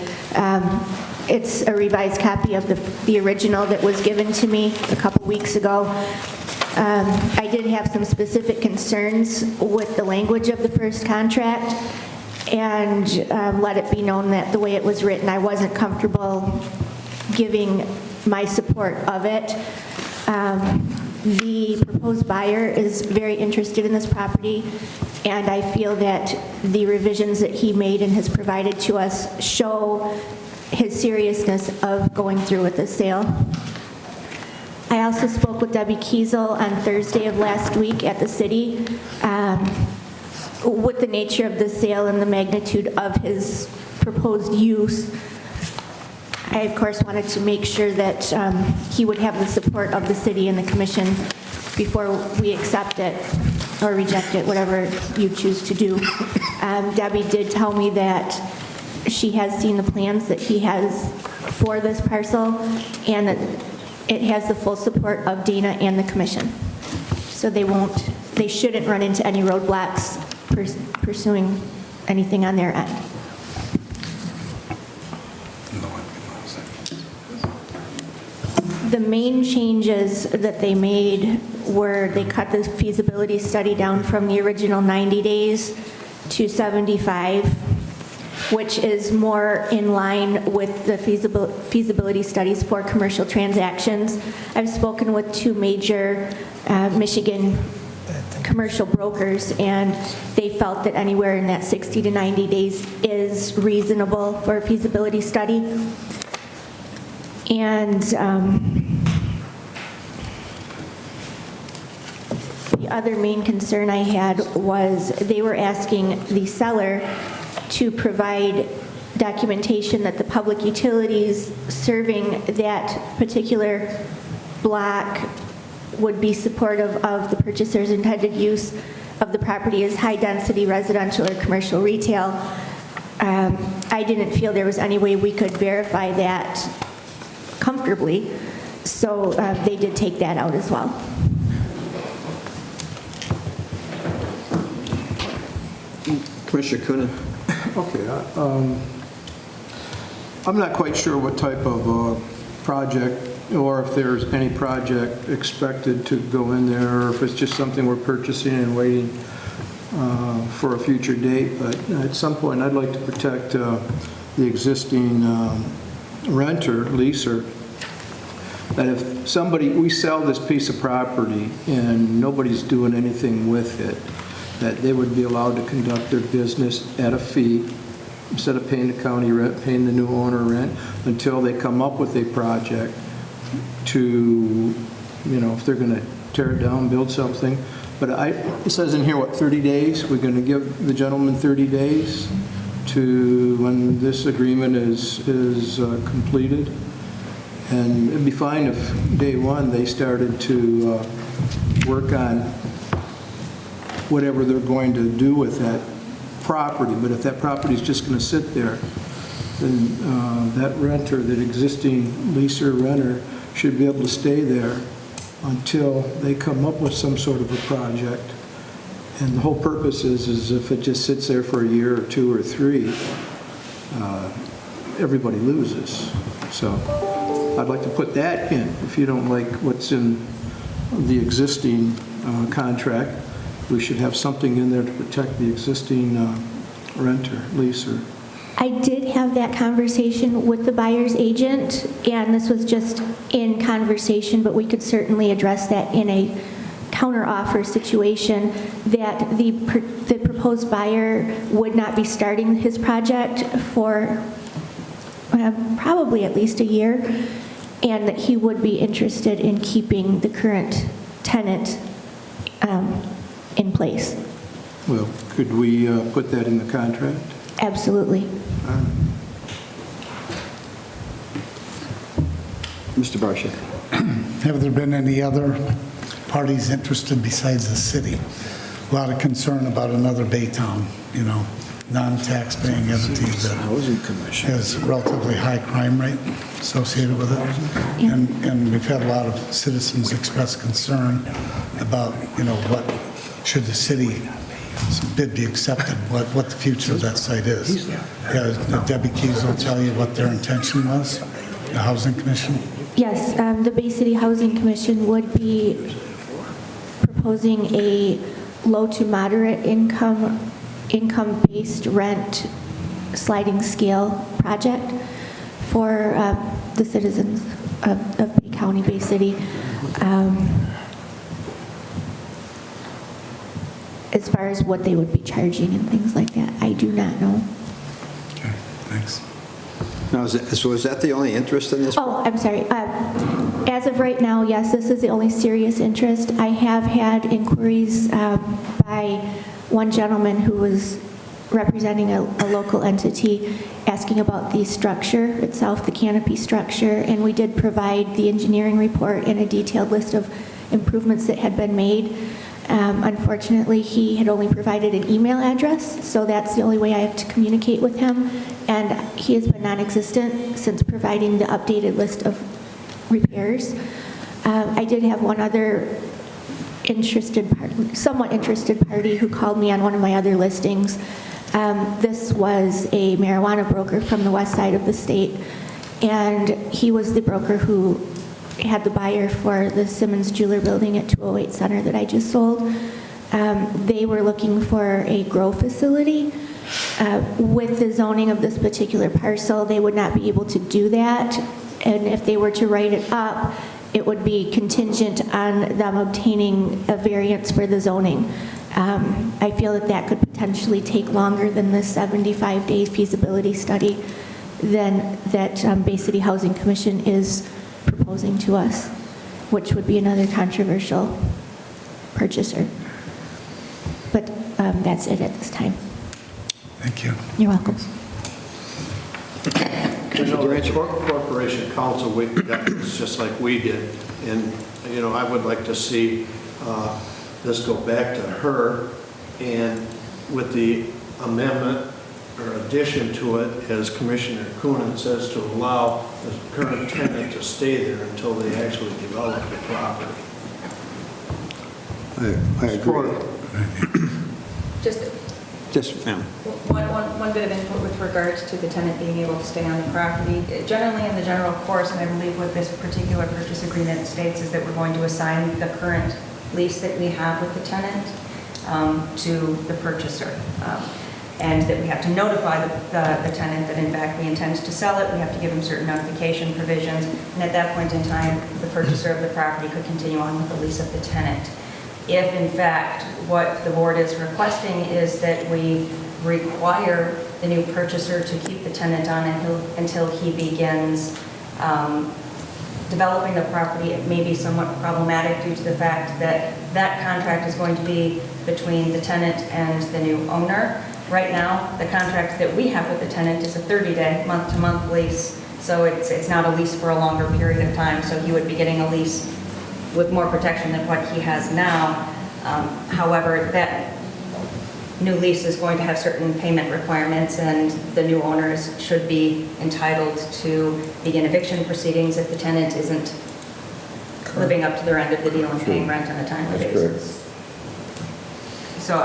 S16: It's a revised copy of the original that was given to me a couple weeks ago. I did have some specific concerns with the language of the first contract, and let it be known that the way it was written, I wasn't comfortable giving my support of it. The proposed buyer is very interested in this property, and I feel that the revisions that he made and has provided to us show his seriousness of going through with the sale. I also spoke with Debbie Kiesel on Thursday of last week at the city with the nature of the sale and the magnitude of his proposed use. I, of course, wanted to make sure that he would have the support of the city and the commission before we accept it or reject it, whatever you choose to do. Debbie did tell me that she has seen the plans that he has for this parcel, and that it has the full support of Dana and the commission. So they shouldn't run into any roadblocks pursuing anything on their end. The main changes that they made were they cut the feasibility study down from the original 90 days to 75, which is more in line with the feasibility studies for commercial transactions. I've spoken with two major Michigan commercial brokers, and they felt that anywhere in that 60 to 90 days is reasonable for a feasibility study. And the other main concern I had was they were asking the seller to provide documentation that the public utilities serving that particular block would be supportive of the purchaser's intended use of the property as high-density residential or commercial retail. I didn't feel there was any way we could verify that comfortably, so they did take that out as well.
S2: Commissioner Coonan.
S13: Okay, I'm not quite sure what type of project, or if there's any project expected to go in there, or if it's just something we're purchasing and waiting for a future date. But at some point, I'd like to protect the existing renter, leaser, that if somebody, we sell this piece of property and nobody's doing anything with it, that they would be allowed to conduct their business at a fee, instead of paying the county rent, paying the new owner rent, until they come up with a project to, if they're going to tear it down, build something. But it says in here, what, 30 days? We're going to give the gentleman 30 days to when this agreement is completed. And it'd be fine if day one they started to work on whatever they're going to do with that property. But if that property is just going to sit there, then that renter, that existing leaser renter, should be able to stay there until they come up with some sort of a project. And the whole purpose is if it just sits there for a year or two or three, everybody loses. So I'd like to put that in. If you don't like what's in the existing contract, we should have something in there to protect the existing renter, leaser.
S16: I did have that conversation with the buyer's agent, and this was just in conversation, but we could certainly address that in a counteroffer situation, that the proposed buyer would not be starting his project for probably at least a year, and that he would be interested in keeping the current tenant in place.
S13: Well, could we put that in the contract?
S16: Absolutely.
S2: Mr. Barsha.
S7: Have there been any other parties interested besides the city? A lot of concern about another Baytown, non-tax-paying entity that has relatively high crime rate associated with it. And we've had a lot of citizens express concern about, what should the city bid be accepted, what the future of that site is. Debbie Keys will tell you what their intention was, the Housing Commission.
S16: Yes, the Bay City Housing Commission would be proposing a low to moderate income-based rent sliding scale project for the citizens of Bay County, Bay City. As far as what they would be charging and things like that, I do not know.
S7: Okay, thanks.
S2: Now, is that the only interest in this?
S16: Oh, I'm sorry. As of right now, yes, this is the only serious interest. I have had inquiries by one gentleman who was representing a local entity asking about the structure itself, the canopy structure, and we did provide the engineering report and a detailed list of improvements that had been made. Unfortunately, he had only provided an email address, so that's the only way I have to communicate with him, and he has been non-existent since providing the updated list of repairs. I did have one other somewhat interested party who called me on one of my other listings. This was a marijuana broker from the west side of the state, and he was the broker who had the buyer for the Simmons Jeweler building at 208 Center that I just sold. They were looking for a grow facility. With the zoning of this particular parcel, they would not be able to do that. And if they were to write it up it would be contingent on them obtaining a variance for the zoning. I feel that that could potentially take longer than the 75-day feasibility study that Bay City Housing Commission is proposing to us, which would be another controversial purchaser. But that's it at this time.
S7: Thank you.
S16: You're welcome.
S15: You know, the Corporation Council, we got this just like we did, and, you know, I would like to see this go back to her, and with the amendment or addition to it, as Commissioner Coonan says, to allow the current tenant to stay there until they actually develop the property.
S2: I agree.
S8: Just
S2: ma'am.
S8: one bit of input with regards to the tenant being able to stay on the property. Generally, in the general course, and I believe what this particular purchase agreement states is that we're going to assign the current lease that we have with the tenant to the purchaser. And that we have to notify the tenant that in fact we intend to sell it. We have to give them certain notification provisions. And at that point in time, the purchaser of the property could continue on with the lease of the tenant. If in fact what the board is requesting is that we require the new purchaser to keep the tenant on until he begins developing the property, it may be somewhat problematic due to the fact that that contract is going to be between the tenant and the new owner. Right now, the contract that we have with the tenant is a 30-day, month-to-month lease, so it's not a lease for a longer period of time, so he would be getting a lease with more protection than what he has now. However, that new lease is going to have certain payment requirements, and the new owners should be entitled to begin eviction proceedings if the tenant isn't living up to their end of the deal and paying rent on a timely basis. So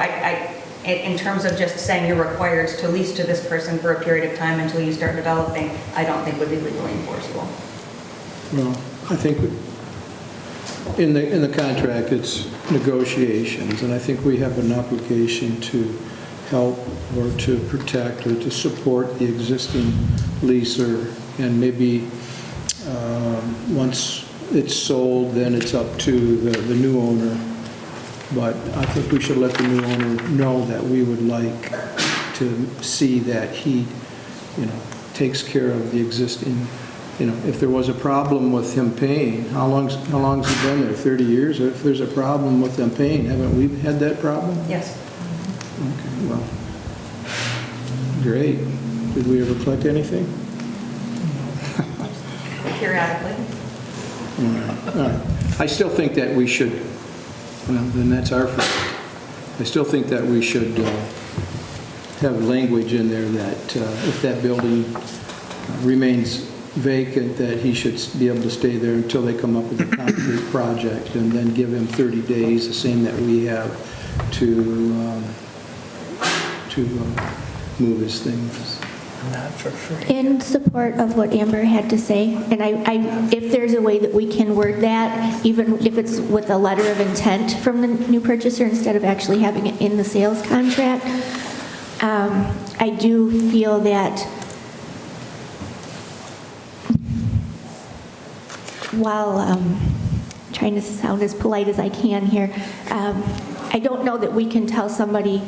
S8: in terms of just saying you're required to lease to this person for a period of time until you start developing, I don't think would be legally enforceable.
S13: Well, I think in the contract, it's negotiations, and I think we have an obligation to help or to protect or to support the existing leaser, and maybe once it's sold, then it's up to the new owner. But I think we should let the new owner know that we would like to see that he, takes care of the existing. If there was a problem with him paying, how long's he been there? 30 years? If there's a problem with them paying, haven't we had that problem?
S8: Yes.
S13: Okay, well, great. Did we ever collect anything?
S8: Periodically.
S13: All right. I still think that we should, well, then that's our fault. I still think that we should have language in there that if that building remains vacant, that he should be able to stay there until they come up with a concrete project, and then give him 30 days, the same that we have, to move his things.
S1: Not for free.
S16: In support of what Amber had to say, and if there's a way that we can word that, even if it's with a letter of intent from the new purchaser instead of actually having it in the sales contract, I do feel that while trying to sound as polite as I can here, I don't know that we can tell somebody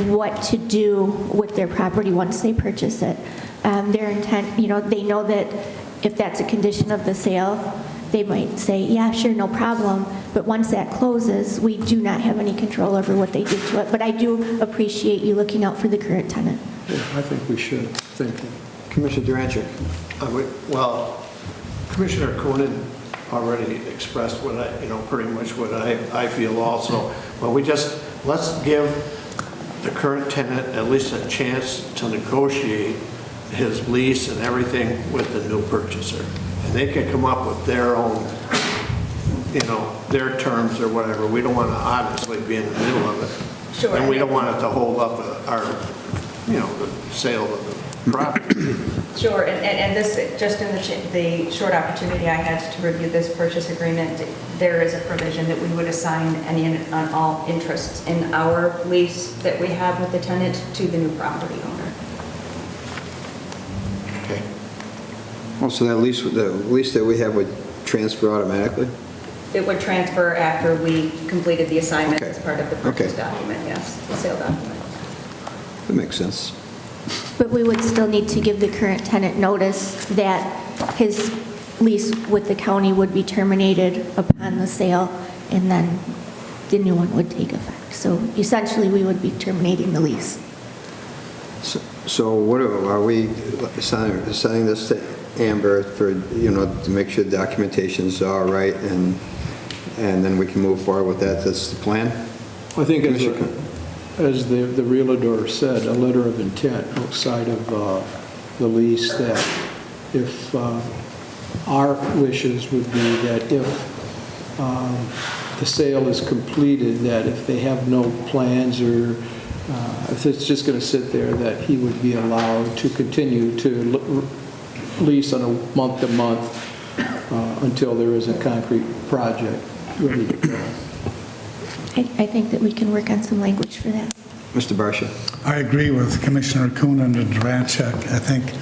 S16: what to do with their property once they purchase it. Their intent, they know that if that's a condition of the sale, they might say, yeah, sure, no problem. But once that closes, we do not have any control over what they do to it. But I do appreciate you looking out for the current tenant.
S13: Yeah, I think we should. Thank you.
S2: Commissioner Durancheck.
S15: Well, Commissioner Coonan already expressed what pretty much what I feel also. But let's give the current tenant at least a chance to negotiate his lease and everything with the new purchaser. And they can come up with their own, their terms or whatever. We don't want to obviously be in the middle of it.
S8: Sure.
S15: And we don't want it to hold up our, the sale of the property.
S8: Sure, and this, just in the short opportunity I had to review this purchase agreement, there is a provision that we would assign any and all interests in our lease that we have with the tenant to the new property owner.
S2: Okay. Also, the lease that we have with transfer automatically?
S8: It would transfer after we completed the assignment
S2: Okay.
S8: as part of the purchase
S2: Okay.
S8: document, yes, the sale document.
S2: That makes sense.
S16: But we would still need to give the current tenant notice that his lease with the county would be terminated upon the sale, and then the new one would take effect. So essentially, we would be terminating the lease.
S2: So what are we sending this to Amber for, to make sure the documentation's all right, and then we can move forward with that? That's the plan?
S13: I think
S2: Commissioner.
S13: as the realtor said, a letter of intent outside of the lease, that if our wishes would be that if the sale is completed, that if they have no plans or if it's just going to sit there, that he would be allowed to continue to lease on a month-to-month until there is a concrete project ready to go.
S16: I think that we can work on some language for that.
S2: Mr. Barsha?
S7: I agree with Commissioner Kuhn and Durancheck. I think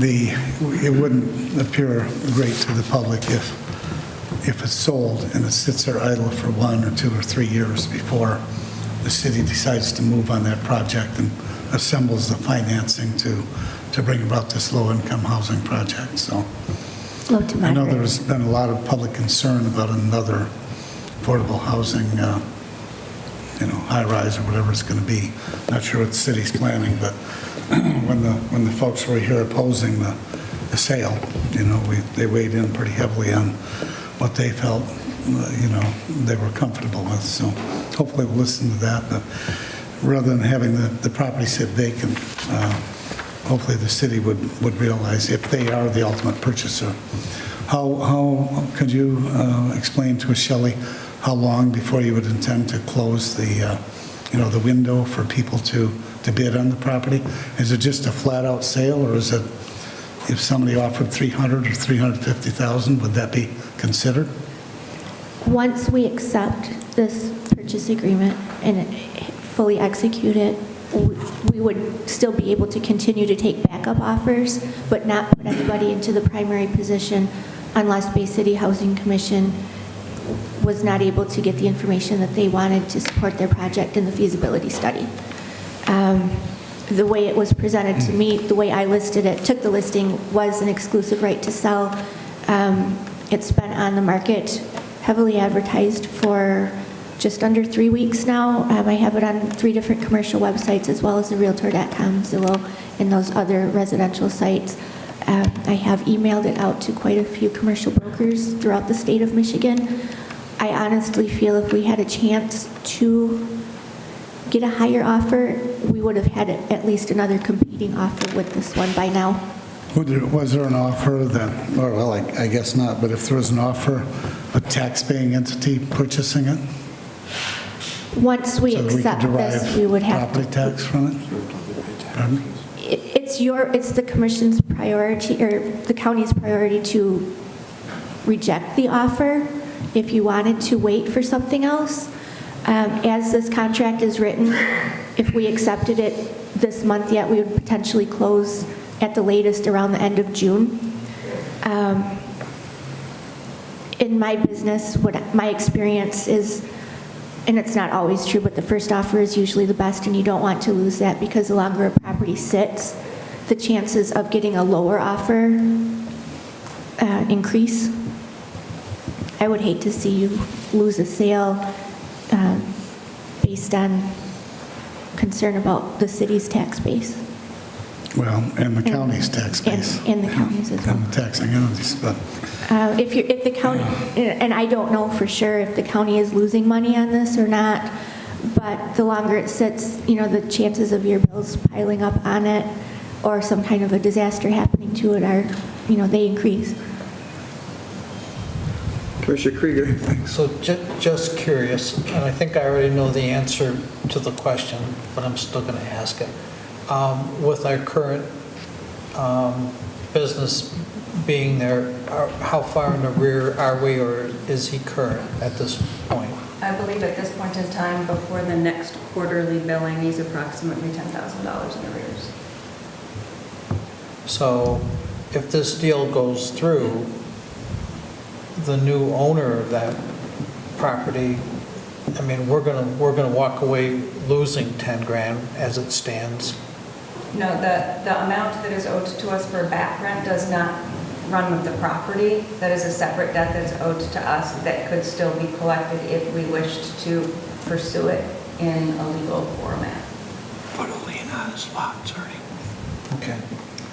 S7: it wouldn't appear great to the public if it's sold and it sits there idle for 1 or 2 or 3 years before the city decides to move on that project and assembles the financing to bring about this low-income housing project. So
S16: Low to
S7: I know
S16: moderate.
S7: there's been a lot of public concern about another affordable housing, high-rise or whatever it's going to be. Not sure what the city's planning, but when the folks were here opposing the sale, they weighed in pretty heavily on what they felt, they were comfortable with. So hopefully we'll listen to that. But rather than having the property sit vacant, hopefully the city would realize if they are the ultimate purchaser. How could you explain to us, Shelley, how long before you would intend to close the window for people to bid on the property? Is it just a flat-out sale, or is it if somebody offered $300,000 or $350,000, would that be considered?
S16: Once we accept this purchase agreement and fully execute it, we would still be able to continue to take backup offers, but not put anybody into the primary position unless Bay City Housing Commission was not able to get the information that they wanted to support their project in the feasibility study. The way it was presented to me, the way I listed it, took the listing, was an exclusive right to sell. It's been on the market, heavily advertised for just under 3 weeks now. I have it on 3 different commercial websites, as well as the Realtor.com, Zillow, and those other residential sites. I have emailed it out to quite a few commercial brokers throughout the state of Michigan. I honestly feel if we had a chance to get a higher offer, we would have had at least another competing offer with this one by now.
S7: Was there an offer that, well, I guess not, but if there was an offer, a tax-paying entity purchasing it?
S16: Once we
S7: So that
S16: accept
S7: could
S16: this, we would have
S7: property tax from it? Pardon?
S16: it's the commission's priority, or the county's priority, to reject the offer if you wanted to wait for something else. As this contract is written, if we accepted it this month yet, we would potentially close at the latest around the end of June. In my business, what my experience is, and it's not always true, but the first offer is usually the best, and you don't want to lose that, because the longer a property sits, the chances of getting a lower offer increase. I would hate to see you lose a sale based on concern about the city's tax base.
S7: Well, and the county's tax base.
S16: And the county's as well.
S7: And the taxing entities, but
S16: If the county, and I don't know for sure if the county is losing money on this or not, but the longer it sits, the chances of your bills piling up on it or some kind of a disaster happening to it are, they increase.
S2: Commissioner Krieger?
S1: So just curious, and I think I already know the answer to the question, but I'm still going to ask it. With our current business being there, how far in the rear are we, or is he current at this point?
S8: I believe at this point in time, before the next quarterly billing, he's approximately $10,000 in arrears.
S1: So if this deal goes through, the new owner of that property, I mean, we're gonna walk away losing 10 grand as it stands.
S8: No, the amount that is owed to us for back rent does not run with the property. That is a separate debt that's owed to us that could still be collected if we wished to pursue it in a legal format.
S15: Put a lien on his lot, sorry.
S1: Okay.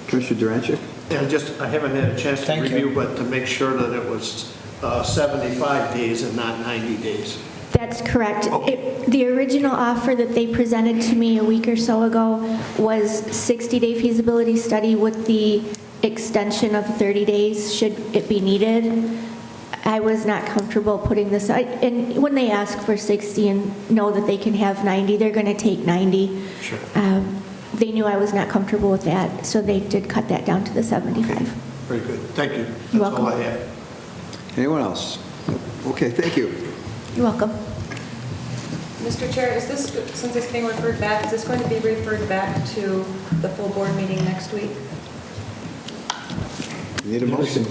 S2: Commissioner Durancheck?
S15: Yeah, I haven't had a chance to
S1: Thank you.
S15: review, but to make sure that it was 75 days and not 90 days.
S16: That's correct. The original offer that they presented to me a week or so ago was 60-day feasibility study with the extension of 30 days should it be needed. I was not comfortable putting this, and when they ask for 60 and know that they can have 90, they're going to take 90.
S15: Sure.
S16: They knew I was not comfortable with that, so they did cut that down to the 75.
S15: Very good. Thank you.
S16: You're
S15: That's all
S16: welcome.
S15: I have.
S2: Anyone else? Okay, thank you.
S16: You're welcome.
S12: Mr. Chair, is this, since it's being referred back, is this going to be referred back to the full board meeting next week?
S2: Need a motion?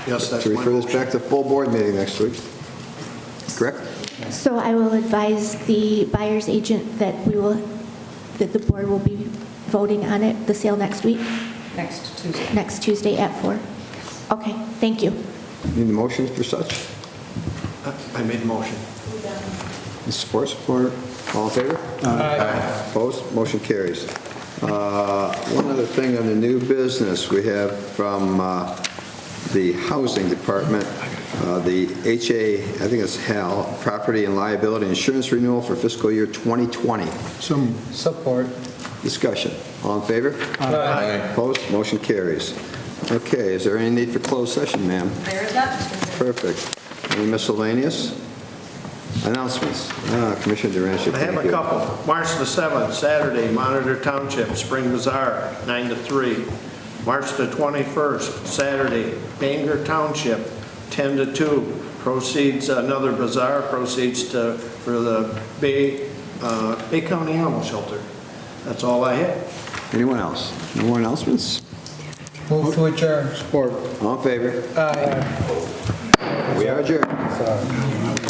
S15: Yes, that's
S2: To
S15: my
S2: refer this
S15: motion.
S2: back to full board meeting next week? Correct?
S16: So I will advise the buyer's agent that the board will be voting on it, the sale next week,
S8: Next Tuesday.
S16: next Tuesday at 4. Okay, thank you.
S2: Need a motion for such?
S15: I made a motion.
S2: Support, support. All in favor?
S1: Aye.
S2: Opposed? Motion carries. One other thing on the new business, we have from the Housing Department, the I think it's HAL, Property and Liability Insurance Renewal for fiscal year 2020.
S1: Support.
S2: Discussion. All in favor?
S1: Aye.
S2: Opposed? Motion carries. Okay, is there any need for closed session, ma'am?
S8: There is not, Mr. Chair.
S2: Perfect. Any miscellaneous? Announcements. Commissioner Durancheck.
S15: I have
S2: thank
S15: a
S2: you.
S15: couple. March the 7th, Saturday, Monitor Township, Spring Bazaar, 9 to 3. March the 21st, Saturday, Bangor Township, 10 to 2. Proceeds, another bazaar, proceeds for the Bay County Animal Shelter. That's all I have.
S2: Anyone else? No more announcements?
S1: Move to adjourn.
S2: All in favor?
S1: Aye.
S2: We are adjourned.